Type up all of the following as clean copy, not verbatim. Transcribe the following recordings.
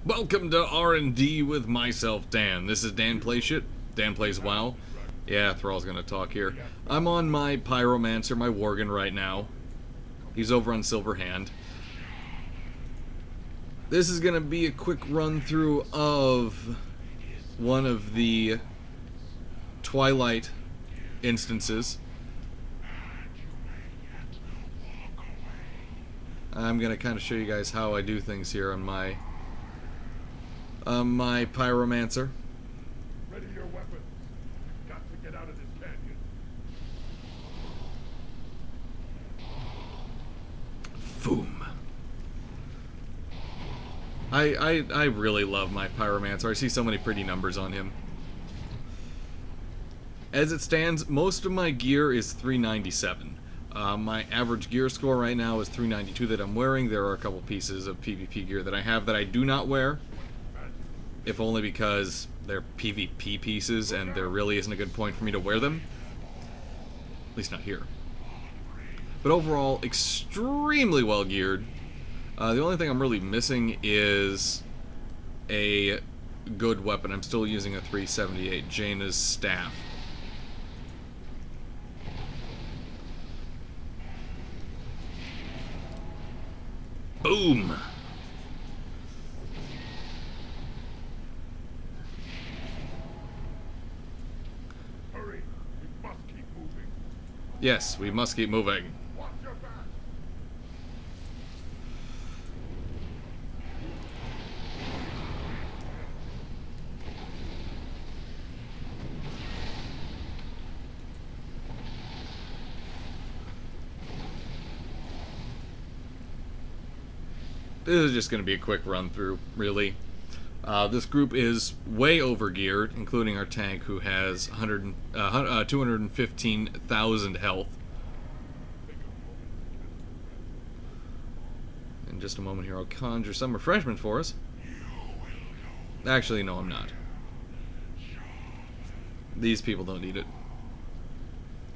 Welcome to R&D with myself, Dan. This is Dan Plays Shit. Dan Plays WoW. Yeah, Thrall's gonna talk here. I'm on my Pyromancer, my Worgen right now. He's over on Silver Hand. This is gonna be a quick run through of one of the Twilight instances. I'm gonna kind of show you guys how I do things here on my Pyromancer. Ready your weapons. You've got to get out of this canyon. Boom. I really love my Pyromancer. I see so many pretty numbers on him. As it stands, most of my gear is 397. My average gear score right now is 392 that I'm wearing. There are a couple pieces of PvP gear that I have that I do not wear, if only because they're PvP pieces and there really isn't a good point for me to wear them. At least not here. But overall, extremely well geared. The only thing I'm really missing is a good weapon. I'm still using a 378 Jaina's staff. Boom! Hurry. We must keep moving. Yes, we must keep moving. Watch your back. This is just going to be a quick run through, really. This group is way over geared, including our tank, who has 215,000 health. In just a moment here, I'll conjure some refreshment for us. Actually, no, I'm not. These people don't need it.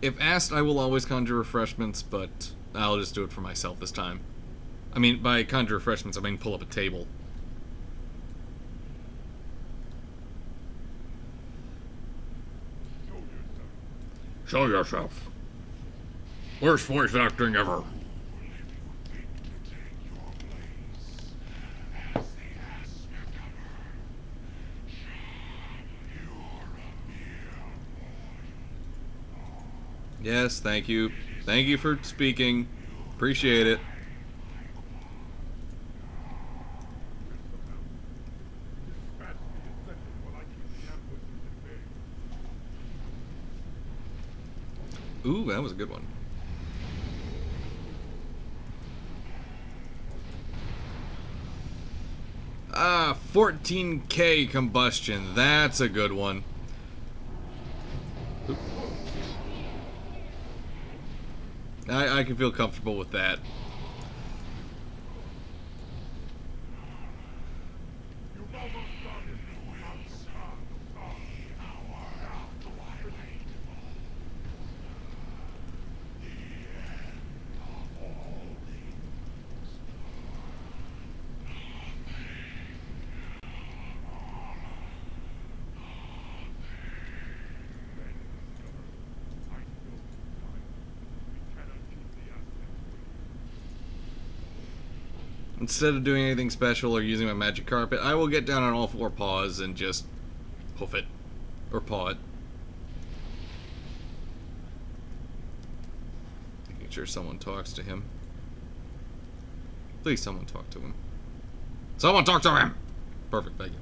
If asked, I will always conjure refreshments, but I'll just do it for myself this time. I mean, by conjure refreshments, I mean pull up a table. Show yourself. Show yourself. Worst voice acting ever. Yes, thank you. Thank you for speaking. Appreciate it. Dispatch the ascendant while I keep the ambushes at bay. Ooh, that was a good one. Ah, 14k combustion. That's a good one. Oop. I can feel comfortable with that. You've almost done it. Instead of doing anything special or using my magic carpet, I will get down on all four paws and just hoof it. Or paw it. Making sure someone talks to him. Please someone talk to him. Someone talk to him! Perfect, thank you.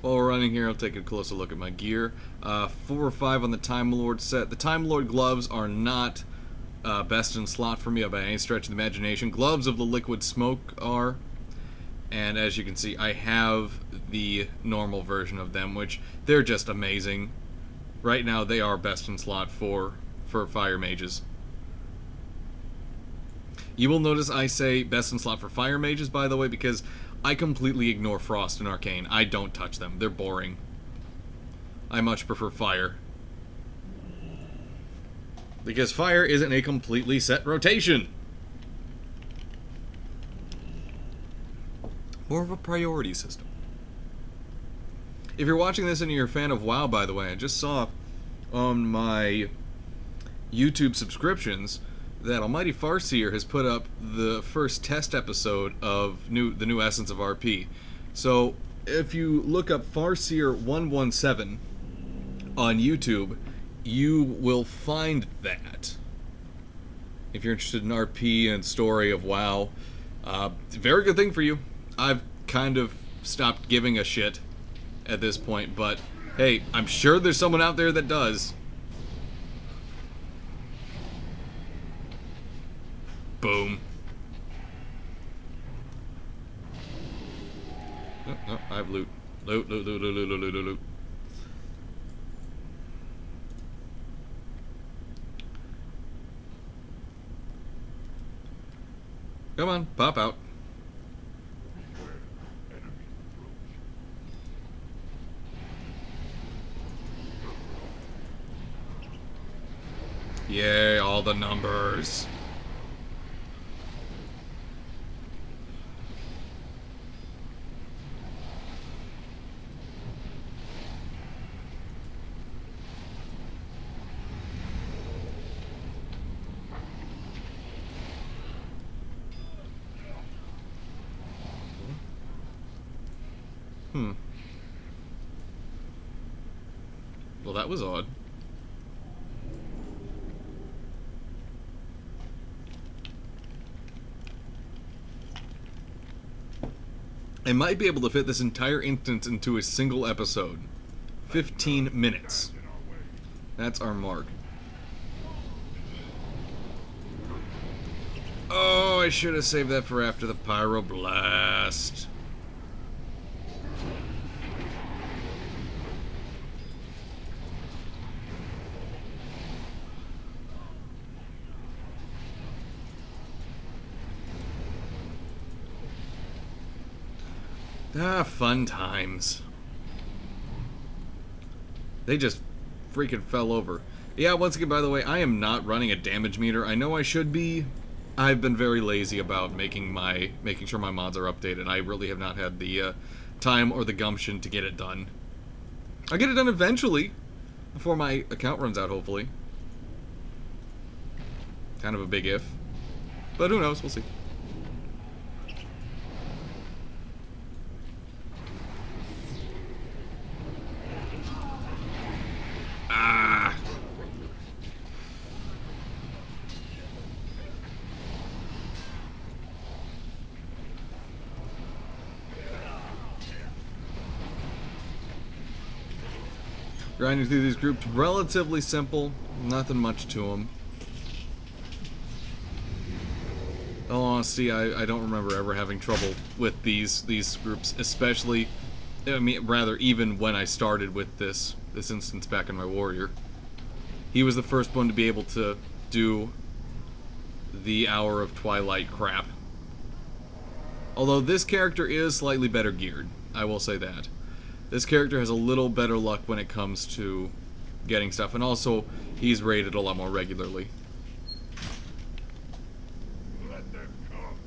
While we're running here, I'll take a closer look at my gear. 4 or 5 on the Time Lord set. The Time Lord gloves are not best in slot for me by any stretch of the imagination. Gloves of the Liquid Smoke are. And as you can see, I have the normal version of them, which they're just amazing. Right now, they are best in slot for fire mages. You will notice I say best in slot for fire mages, by the way, because I completely ignore Frost and Arcane. I don't touch them. They're boring. I much prefer fire. Because fire isn't a completely set rotation. More of a priority system. If you're watching this and you're a fan of WoW, by the way, I just saw on my YouTube subscriptions that Almighty Farseer has put up the first test episode of the new Essence of RP. So if you look up Farseer 117 on YouTube, you will find that. If you're interested in RP and story of WoW, very good thing for you. I've kind of stopped giving a shit at this point, but hey, I'm sure there's someone out there that does. Boom. Oh, I have loot. Loot, loot, loot, loot, loot, loot, loot, loot. Come on, pop out. Yay, all the numbers. Well, that was odd. I might be able to fit this entire instance into a single episode. 15 minutes. That's our mark. Oh, I should have saved that for after the pyroblast. Ah, fun times. They just freaking fell over. Yeah, once again, by the way, I am not running a damage meter. I know I should be. I've been very lazy about making sure my mods are updated. I really have not had the time or the gumption to get it done. I'll get it done eventually, before my account runs out, hopefully. Kind of a big if. But who knows, we'll see. Grinding through these groups, relatively simple, nothing much to them. In all honesty, I don't remember ever having trouble with these groups, especially, I mean, rather, even when I started with this instance back in my warrior. He was the first one to be able to do the Hour of Twilight crap. Although this character is slightly better geared, I will say that. This character has a little better luck when it comes to getting stuff, and also he's raided a lot more regularly. Let them come.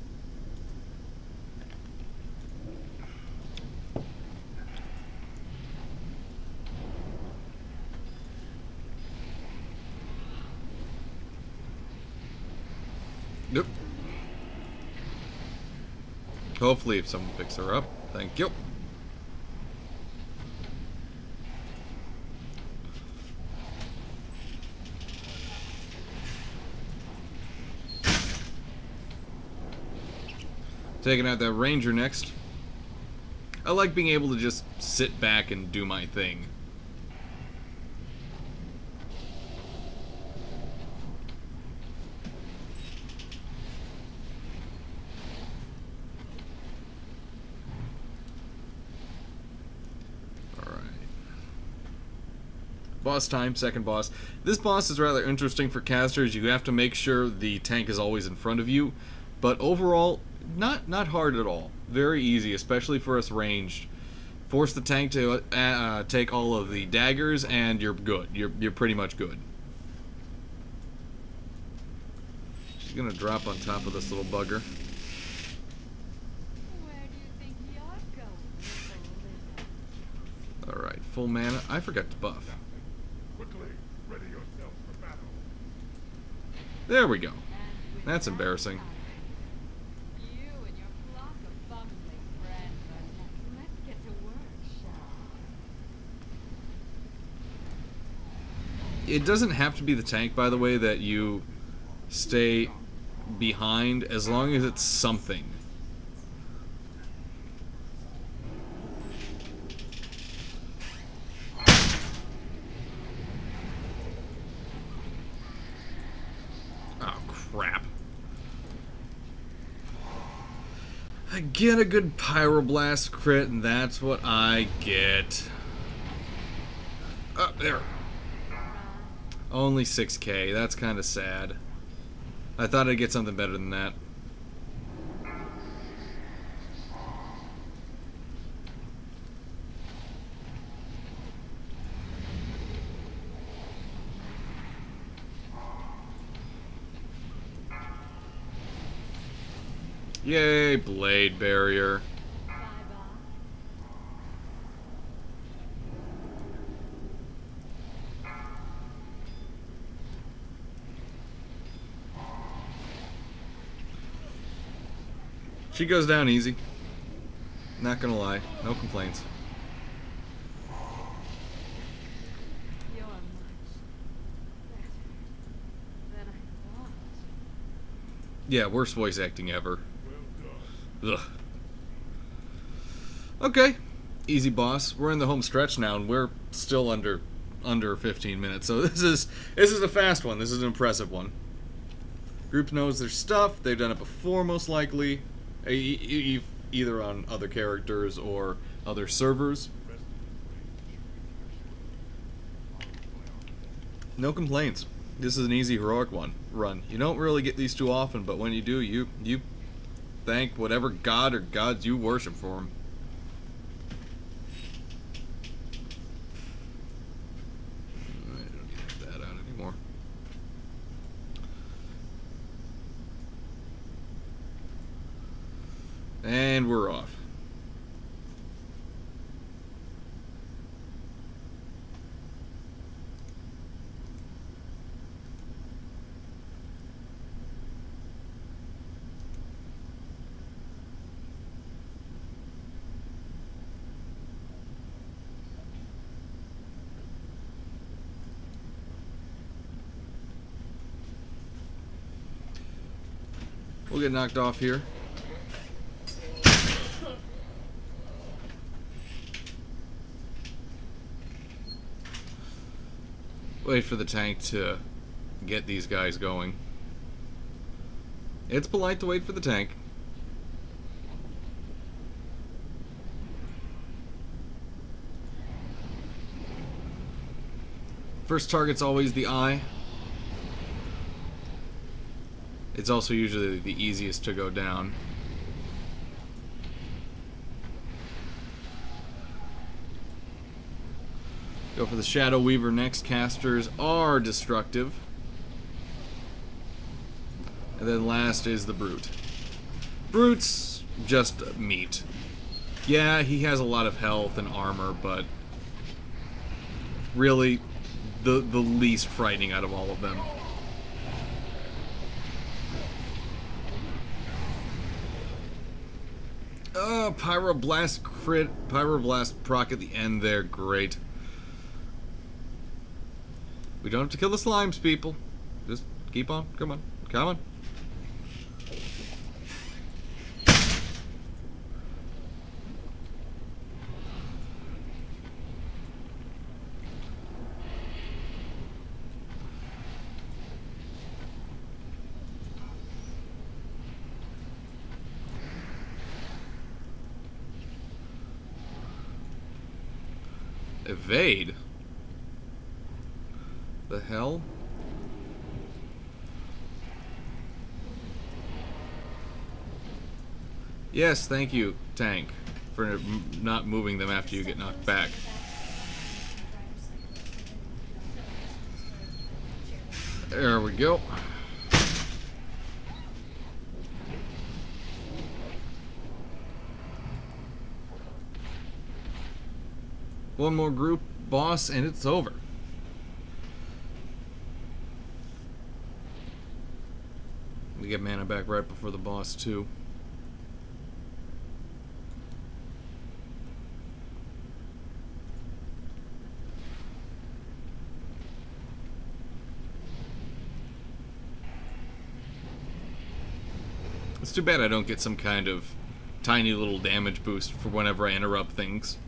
Nope. Hopefully if someone picks her up. Thank you. Taking out that ranger next. I like being able to just sit back and do my thing. Alright. Boss time, second boss. This boss is rather interesting for casters. You have to make sure the tank is always in front of you. But overall, not hard at all. Very easy, especially for us ranged. Force the tank to take all of the daggers, and you're good. You're pretty much good. She's gonna drop on top of this little bugger. Where do you think you're full mana. I forgot to buff. Quickly, ready yourself for battle. There we go. That's embarrassing. You and your flock of bumbling friends are next. Let's get to work, shall we? It doesn't have to be the tank, by the way, that you stay behind, as long as it's something. Oh, crap. I get a good Pyroblast crit, and that's what I get. Oh, there. Only 6k. That's kind of sad. I thought I'd get something better than that. Yay, Blade Barrier. She goes down easy. Not gonna lie, no complaints. You're much better than I thought. Yeah, worst voice acting ever. Well done. Ugh. Okay, easy boss. We're in the home stretch now, and we're still under 15 minutes. So this is a fast one. This is an impressive one. Group knows their stuff. They've done it before, most likely. Either on other characters or other servers. No complaints. This is an easy heroic run. You don't really get these too often, but when you do, you thank whatever god or gods you worship for them. I don't need to have that out anymore. And we're off. We'll get knocked off here. Wait for the tank to get these guys going. It's polite to wait for the tank. First target's always the eye. It's also usually the easiest to go down. Go for the Shadow Weaver next. Casters are destructive. And then last is the Brute. Brute's just meat. Yeah, he has a lot of health and armor, but really the least frightening out of all of them. Pyroblast crit, Pyroblast proc at the end there, great. We don't have to kill the slimes, people. Just keep on, come on, come on. Evade? The hell? Yes, thank you, tank, for not moving them after you get knocked back. There we go. One more group boss, and it's over. We get mana back right before the boss, too. It's too bad I don't get some kind of tiny little damage boost for whenever I interrupt things.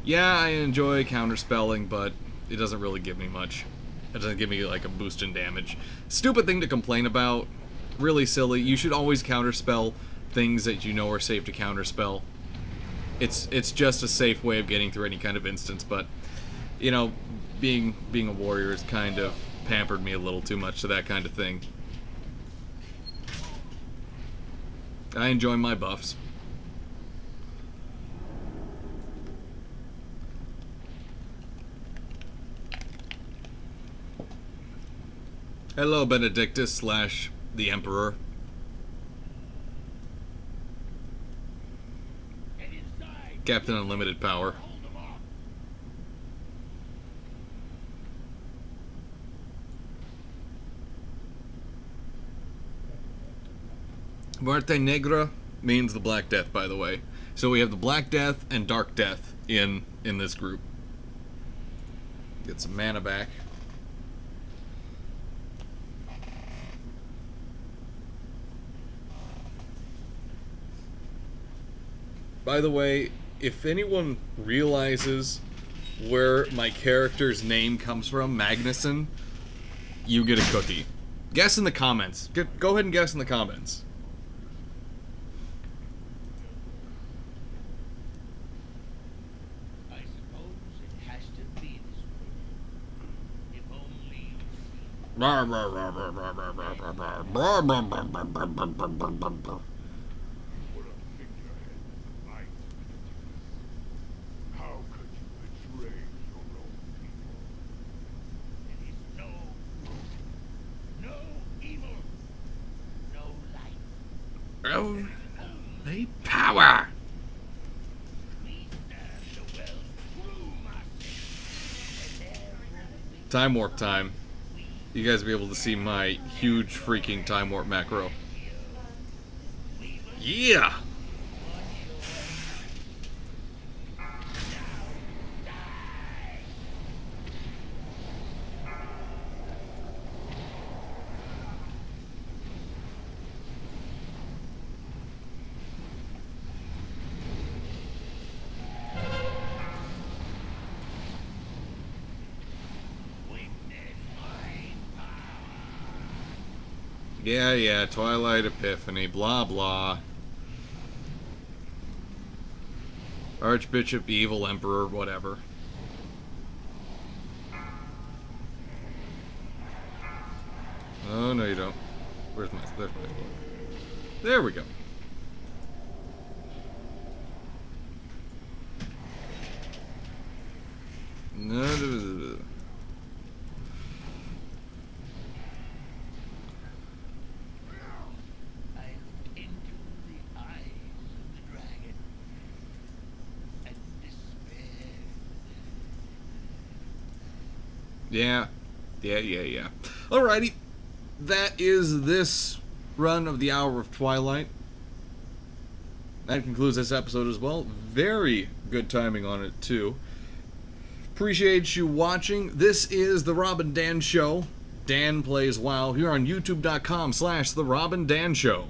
Yeah, I enjoy counterspelling, but it doesn't really give me much. It doesn't give me like a boost in damage. Stupid thing to complain about. Really silly. You should always counterspell things that you know are safe to counterspell. It's just a safe way of getting through any kind of instance, but you know, being a warrior has kind of pampered me a little too much to that kind of thing. I enjoy my buffs. Hello, Benedictus / the Emperor. Captain Unlimited Power. Muerte Negra means the Black Death, by the way. So we have the Black Death and Dark Death in this group. Get some mana back. By the way, if anyone realizes where my character's name comes from, Magnuson, you get a cookie. Guess in the comments. Go ahead and guess in the comments. I suppose it has to be this way. If only What a figurehead. Light. How could you betray your own people? it is no good, no evil, no light. Only power. We serve the world's true master. And there will be Time warp time. You guys will be able to see my huge freaking time warp macro. Yeah! Yeah, Twilight Epiphany, blah blah. Archbishop, Evil Emperor, whatever. Oh, no you don't. There's my There we go. No, I looked into the eyes of the dragon and despaired. Yeah. Alrighty. That is this run of the Hour of Twilight. That concludes this episode as well. Very good timing on it, too. Appreciate you watching. This is The Rob and Dan Show. Dan Plays WoW here on youtube.com/The Rob and Dan Show.